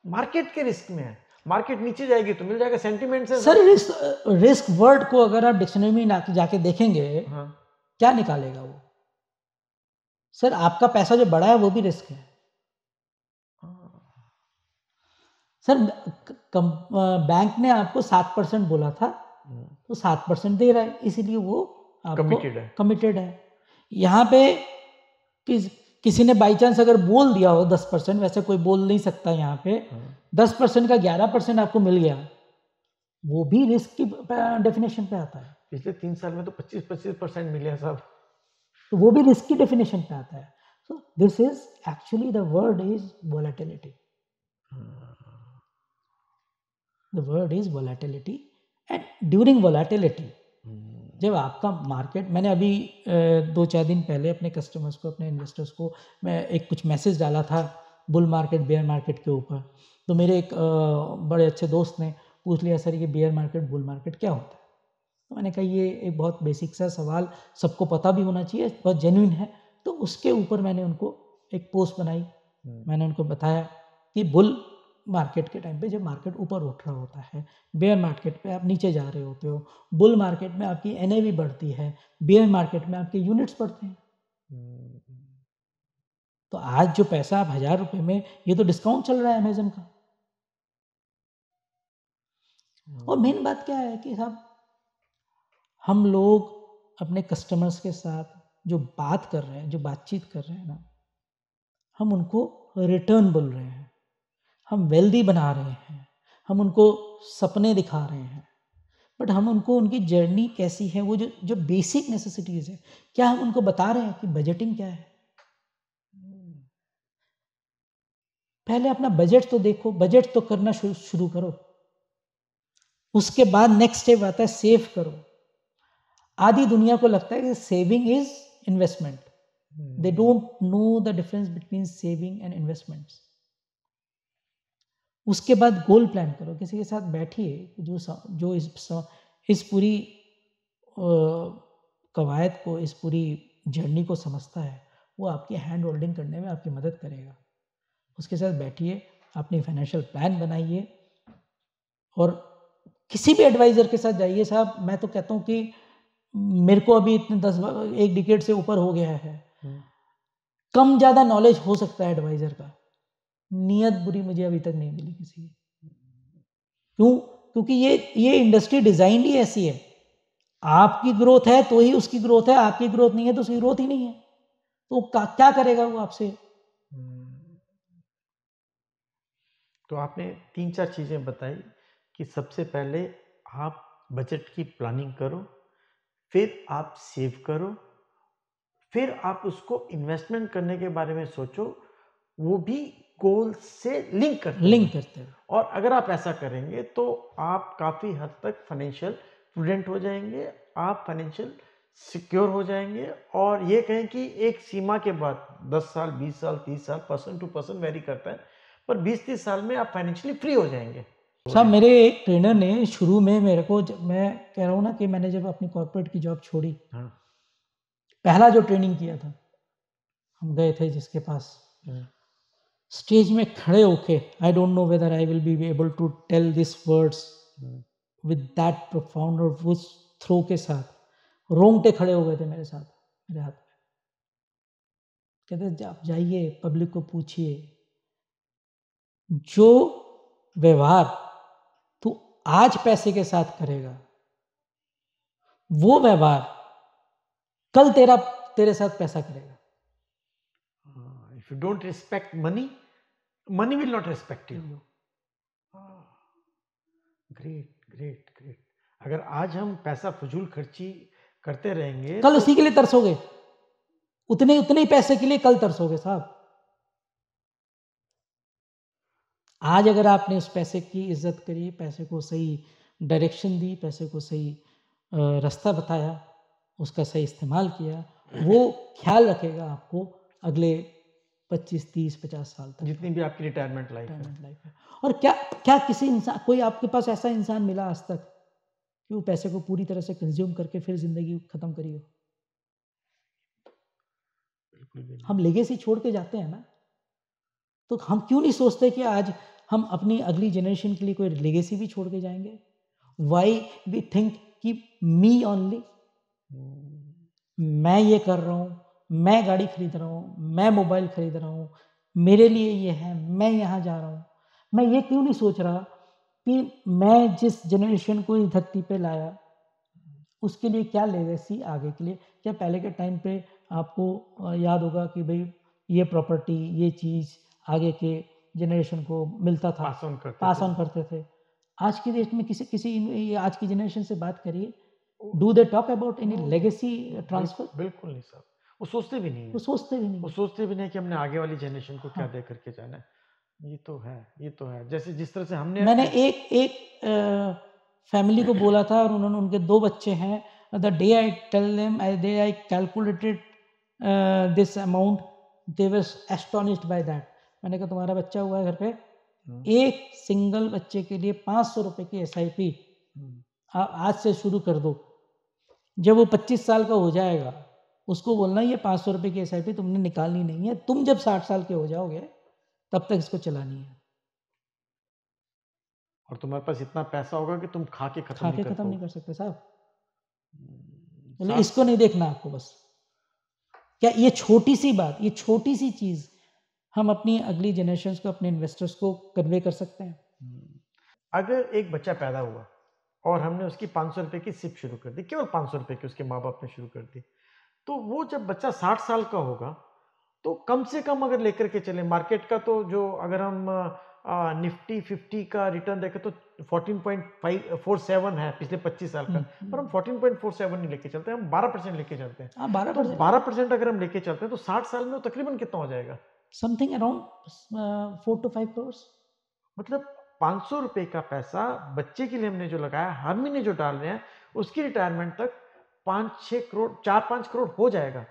मार्केट के रिस्क में है। मार्केट नीचे जाएगी तो मिल जाएगा, सेंटीमेंट से। सर रिस्क वर्ड को अगर आप डिक्शनरी में जाके देखेंगे, हाँ, क्या निकालेगा वो? सर आपका पैसा जो बढ़ा है वो भी रिस्क है। सर बैंक ने आपको 7% बोला था, तो 7% दे रहा है, इसीलिए वो आपको कमिटेड है। यहाँ पे किसी ने बाई चांस अगर बोल दिया हो 10%, वैसे कोई बोल नहीं सकता यहाँ पे, 10% का 11% आपको मिल गया, वो भी रिस्क की डेफिनेशन पे आता है। पिछले 3 साल में तो 25% मिले साहब, तो वो भी रिस्क की डेफिनेशन पे आता है। So this is actually the word is volatility, the word is volatility. And during volatility, जब आपका मार्केट, मैंने अभी 2-4 दिन पहले अपने कस्टमर्स को, अपने इन्वेस्टर्स को मैं एक कुछ मैसेज डाला था बुल मार्केट बेयर मार्केट के ऊपर, तो मेरे एक बड़े अच्छे दोस्त ने पूछ लिया, सर ये बेयर मार्केट बुल मार्केट क्या होता है? तो मैंने कहा ये एक बहुत बेसिक सा सवाल, सबको पता भी होना चाहिए, बहुत जेन्युइन है। तो उसके ऊपर मैंने उनको एक पोस्ट बनाई, मैंने उनको बताया कि बुल मार्केट के टाइम पे जब मार्केट ऊपर उठ रहा होता है, बेयर मार्केट पे आप नीचे जा रहे होते हो, बुल मार्केट में आपकी एनएवी बढ़ती है, बेयर मार्केट में आपके यूनिट्स बढ़ते हैं। तो आज जो पैसा आप 1000 रुपए में, ये तो डिस्काउंट चल रहा है अमेजन का। और मेन बात क्या है कि साहब, हम लोग अपने कस्टमर्स के साथ जो बात कर रहे हैं, जो बातचीत कर रहे हैं ना, हम उनको रिटर्न बोल रहे हैं, हम वेल्दी बना रहे हैं, हम उनको सपने दिखा रहे हैं, बट हम उनको उनकी जर्नी कैसी है, वो जो बेसिक नेसेसिटीज है, क्या हम उनको बता रहे हैं कि बजटिंग क्या है? पहले अपना बजट तो देखो, बजट तो करना शुरू करो, उसके बाद नेक्स्ट स्टेप आता है सेव करो। आधी दुनिया को लगता है कि saving is investment, they don't know the difference between saving and investments. उसके बाद गोल प्लान करो, किसी के साथ बैठिए जो इस पूरी कवायद को, इस पूरी जर्नी को समझता है, वो आपकी हैंड होल्डिंग करने में आपकी मदद करेगा। उसके साथ बैठिए, अपनी फाइनेंशियल प्लान बनाइए, और किसी भी एडवाइज़र के साथ जाइए। साहब मैं तो कहता हूँ कि मेरे को अभी इतने 1 डिकेड से ऊपर हो गया है, कम ज़्यादा नॉलेज हो सकता है एडवाइज़र का, नियत बुरी मुझे अभी तक नहीं मिली किसी की। क्यों? क्योंकि ये इंडस्ट्री डिज़ाइन ही ऐसी है, आपकी ग्रोथ है तो ही उसकी ग्रोथ है, आपकी ग्रोथ नहीं है तो उसकी ग्रोथ ही नहीं है, तो क्या करेगा वो आपसे? तो आपने 3-4 चीज़ें बताई कि सबसे पहले आप बजट की प्लानिंग करो, फिर आप सेव करो, फिर आप उसको इन्वेस्टमेंट करने के बारे में सोचो, वो भी गोल से लिंक करते हैं। और अगर आप ऐसा करेंगे तो आप काफ़ी हद तक फाइनेंशियल प्रूडेंट हो जाएंगे, आप फाइनेंशियल सिक्योर हो जाएंगे। और ये कहें कि एक सीमा के बाद 10 साल, 20 साल, 30 साल, पर्सन टू पर्सन वेरी करता है, पर 20-30 साल में आप फाइनेंशियली फ्री हो जाएंगे। साहब, मेरे एक ट्रेनर ने शुरू में मेरे को, जब मैं कह रहा हूँ ना कि मैंने जब अपनी कॉर्पोरेट की जॉब छोड़ी, हाँ, पहला जो ट्रेनिंग किया था, हम गए थे जिसके पास, स्टेज में खड़े होके, I don't know whether I will be able to tell this words with that profound, और उस थ्रो के साथ रोंगटे खड़े हो गए थे मेरे साथ, मेरे हाथ में। कहते आप जाइए, पब्लिक को पूछिए, जो व्यवहार तू आज पैसे के साथ करेगा, वो व्यवहार कल तेरे साथ पैसा करेगा। If you don't respect money, money will not respect you. Great great great. अगर आज हम पैसा फजूल खर्ची करते रहेंगे, कल उसी के लिए तरसोगे, उतने ही पैसे के लिए कल तरसोगे साहब। आज अगर आपने उस पैसे की इज्जत करी, पैसे को सही डायरेक्शन दी, पैसे को सही रास्ता बताया, उसका सही इस्तेमाल किया, वो ख्याल रखेगा आपको अगले 25, 30, 50 साल तक, जितनी भी आपकी रिटायरमेंट लाइफ है। और क्या किसी इंसान, कोई आपके पास ऐसा इंसान मिला आज तक कि वो पैसे को पूरी तरह से कंज्यूम करके फिर जिंदगी खत्म करी हो? हम लेगेसी छोड़ के जाते हैं ना, तो हम क्यों नहीं सोचते कि आज हम अपनी अगली जनरेशन के लिए कोई लेगेसी भी छोड़ के जाएंगे? वाई वी थिंक कि मी ओनली, मैं ये कर रहा हूँ, मैं गाड़ी खरीद रहा हूँ, मैं मोबाइल खरीद रहा हूँ, मेरे लिए ये है, मैं यहाँ जा रहा हूँ। मैं ये क्यों नहीं सोच रहा कि मैं जिस जनरेशन को इस धरती पे लाया, उसके लिए क्या लेगेसी आगे के लिए। क्या पहले के टाइम पे आपको याद होगा कि भाई ये प्रॉपर्टी, ये चीज़ आगे के जनरेशन को मिलता था, पास ऑन करते थे। आज के डेट में किसी आज की जनरेशन से बात करिए, do they talk about any legacy transfer? बिल्कुल नहीं साहब, वो सोचते भी नहीं है। वो सोचते भी नहीं कि हमने आगे वाली जनरेशन को क्या दे करके जाना है। ये तो है जैसे जिस तरह से मैंने एक फैमिली को बोला था, और उन्होंने, उनके 2 बच्चे हैं, the day I tell them, I calculated this amount, they were astonished by that. मैंने कहा तुम्हारा बच्चा हुआ है घर पे, एक सिंगल बच्चे के लिए 500 रुपए की SIP आज से शुरू कर दो। जब वो 25 साल का हो जाएगा, उसको बोलना ये 500 रुपए की SIP तुमने निकालनी नहीं है, तुम जब 60 साल के हो जाओगे तब तक इसको चलानी है, और तुम्हारे पास इतना पैसा होगा कि तुम खा के खत्म नहीं कर सकते साहब। इसको नहीं देखना आपको। बस क्या ये छोटी सी बात, ये छोटी सी चीज हम अपनी अगली जनरेशन को, अपने इन्वेस्टर्स को कन्वे कर सकते हैं? अगर एक बच्चा पैदा हुआ और हमने उसकी 500 रुपए की सिप शुरू कर दी, केवल 500 रुपए की उसके माँ बाप ने शुरू कर दी, तो वो जब बच्चा 60 साल का होगा तो कम से कम अगर लेकर के चले मार्केट का, तो जो अगर हम निफ्टी 50 का रिटर्न देखें तो 14.47 है पिछले 25 साल का, पर हम 14.47 नहीं लेके चलते, हम 12% लेके चलते हैं। 12% अगर हम लेके चलते हैं तो 60 साल में वो तकरीबन कितना हो जाएगा? Something around 4 to 5 crore. मतलब 500 रुपए का पैसा बच्चे के लिए हमने जो लगाया, हर महीने जो डाल रहे हैं, उसकी रिटायरमेंट तक 5-6 करोड़, 4-5 करोड़ हो जाएगा।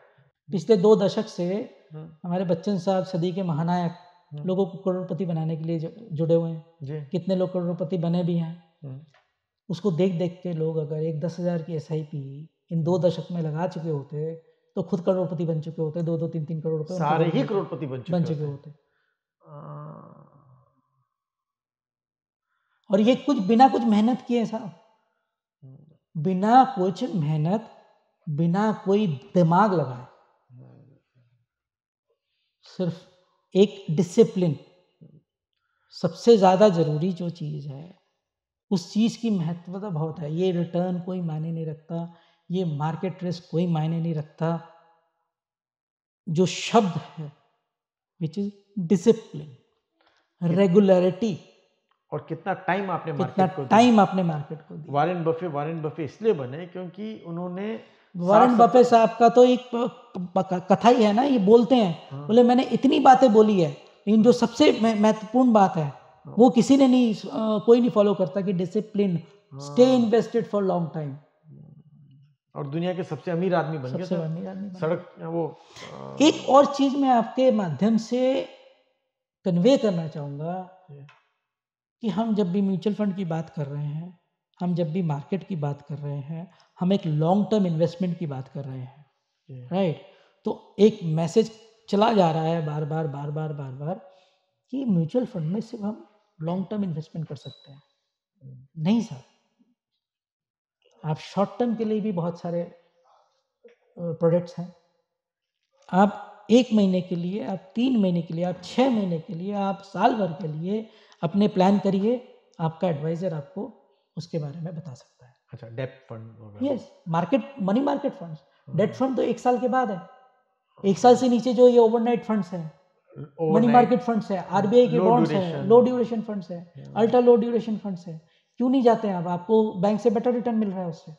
पिछले 2 दशक से हमारे बच्चन साहब, सदी के महानायक, लोगों को करोड़पति बनाने के लिए जुड़े हुए हैं। कितने लोग करोड़पति बने भी हैं। उसको देख देख के लोग अगर एक 10,000 की SIP इन 2 दशक में लगा चुके होते तो खुद करोड़पति बन चुके होते। 2-2, 3-3 करोड़ रुपए सारे ही करोड़पति बन चुके होते। और ये कुछ बिना कुछ मेहनत किए साहब, बिना कुछ मेहनत, बिना कोई दिमाग लगाए, सिर्फ एक डिसिप्लिन। सबसे ज्यादा जरूरी जो चीज है, उस चीज की महत्वता बहुत है। ये रिटर्न कोई मायने नहीं रखता, ये मार्केट रिस्क कोई मायने नहीं रखता। जो शब्द है विच इज डिसिप्लिन, रेगुलरिटी, और कितना टाइम आपने मार्केट को दिया। वारेन बफे इसलिए बने क्योंकि उन्होंने, वारेन बफे साहब का तो एक कथा ही है ना, ये बोलते हैं, बोले मैंने इतनी बातें बोली है, लेकिन जो सबसे महत्वपूर्ण बात है वो किसी ने नहीं, कोई नहीं फॉलो करता कि discipline, stay invested for long time. और दुनिया के सबसे अमीर आदमी बन गए, सड़क वो। एक और चीज मैं आपके माध्यम से कन्वे करना चाहूंगा कि हम जब भी म्यूचुअल फंड की बात कर रहे हैं, हम जब भी मार्केट की बात कर रहे हैं, हम एक लॉन्ग टर्म इन्वेस्टमेंट की बात कर रहे हैं, राइट। तो एक मैसेज चला जा रहा है बार बार कि म्यूचुअल फंड में सिर्फ हम लॉन्ग टर्म इन्वेस्टमेंट कर सकते हैं। नहीं सर, आप शॉर्ट टर्म के लिए भी बहुत सारे प्रोडक्ट्स हैं। आप 1 महीने के लिए, आप 3 महीने के लिए, आप 6 महीने के लिए, आप साल भर के लिए अपने प्लान करिए, आपका एडवाइजर आपको उसके बारे में बता सकता है। अच्छा, debt fund? Yes, money market funds. Debt fund तो 1 साल के बाद है। 1 साल से नीचे जो ये ओवरनाइट फंड्स हैं, मनी मार्केट फंड्स है, आरबीआई के बॉन्ड्स है, लो ड्यूरेशन फंड्स है, अल्ट्रा लो ड्यूरेशन फंड्स है। क्यों नहीं जाते हैं आप? आपको बैंक से बेटर रिटर्न मिल रहा है उससे।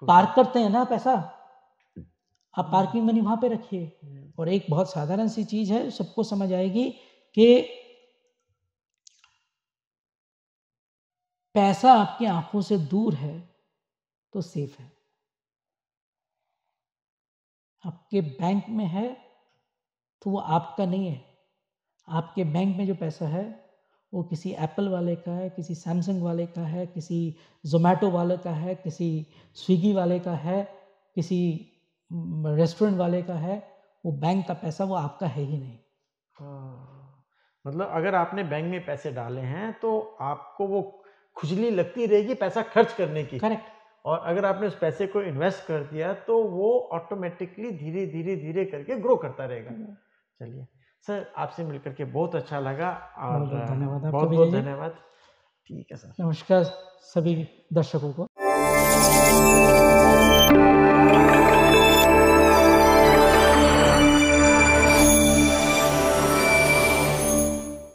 पार्क करते हैं ना पैसा, आप पार्किंग मनी वहां पे रखिए। और एक बहुत साधारण सी चीज है, सबको समझ आएगी कि पैसा आपकी आंखों से दूर है तो सेफ है, आपके बैंक में है तो वो आपका नहीं है। आपके बैंक में जो पैसा है वो किसी एप्पल वाले का है, किसी सैमसंग वाले का है, किसी जोमेटो वाले का है, किसी स्विगी वाले का है, किसी रेस्टोरेंट वाले का है। वो बैंक का पैसा वो आपका है ही नहीं। मतलब अगर आपने बैंक में पैसे डाले हैं तो आपको वो खुजली लगती रहेगी पैसा खर्च करने की। करेक्ट। और अगर आपने उस पैसे को इन्वेस्ट कर दिया तो वो ऑटोमेटिकली धीरे धीरे करके ग्रो करता रहेगा। चलिए सर, आपसे मिलकर के बहुत अच्छा लगा और धन्यवाद, बहुत बहुत धन्यवाद। ठीक है सर, नमस्कार सभी दर्शकों को।